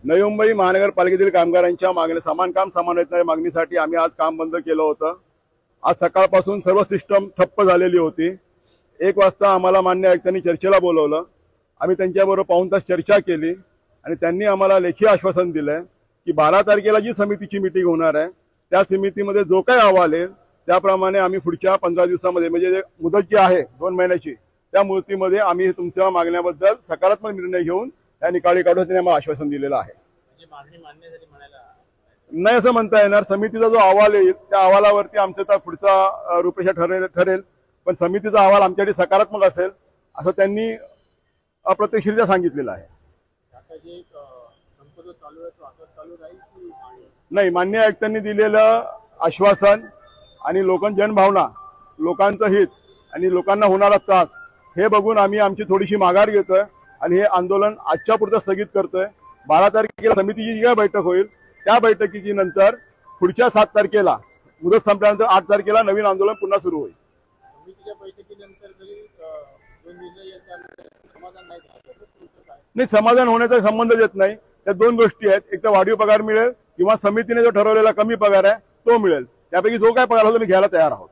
नवी मुंबई महानगरपालिकेतील कामगारांच्या मागणी समान काम समान वेतनाच्या मागणीसाठी आम्ही आज काम बंद केलं होतं। आज सकाळपासून सर्व सिस्टम ठप्प झालेली होती। 1 वाजता आम्हाला मान्य आयुक्तांनी चर्चेला बोलवलं। आम्ही त्यांच्याबरोबर पाऊण तास चर्चा केली आणि त्यांनी आम्हाला लेखी आश्वासन दिलंय की 12 तारखेला जी समितीची मीटिंग होणार आहे त्या समितीमध्ये जो काही अहवाल येईल त्याप्रमाणे आम्ही पुढच्या 15 दिवसांमध्ये म्हणजे मुदत जी आहे 2 महिन्याची त्या मुदतीमध्ये आम्ही तुमच्या मागण्याबद्दल सकारात्मक निर्णय घेऊन त्या निकाली काढून त्यांनी आम्हाला आश्वासन दिलेलं आहे। नाही असं म्हणता येणार, समितीचा जो अहवाल येईल त्या अहवालावरती आमचा पुढचा रूपरेषा ठरेल, पण समितीचा अहवाल आमच्यासाठी सकारात्मक असेल असं त्यांनी अप्रत्यक्षरित्या सांगितलेलं आहे। नाही, मान्य आयुक्तांनी दिलेलं आश्वासन आणि जनभावना, लोकांचं हित आणि लोकांना होणारा त्रास हे बघून आम्ही आमची थोडीशी माघार घेतोय आणि हे आंदोलन आजच्या पुरतं स्थगित करतोय। 12 तारखेला समितीची जी काय बैठक होईल त्या बैठकीची नंतर पुढच्या 7 तारखेला मुदत संपल्यानंतर 8 तारखेला नवीन आंदोलन पुन्हा सुरू होईल। नाही, समाधान होण्याचा संबंध येत नाही। त्या 2 गोष्टी आहेत, एक तर वाढीव पगार मिळेल किंवा समितीने जो ठरवलेला कमी पगार आहे तो मिळेल, त्यापैकी जो काय पगार होतो मी घ्यायला तयार आहोत।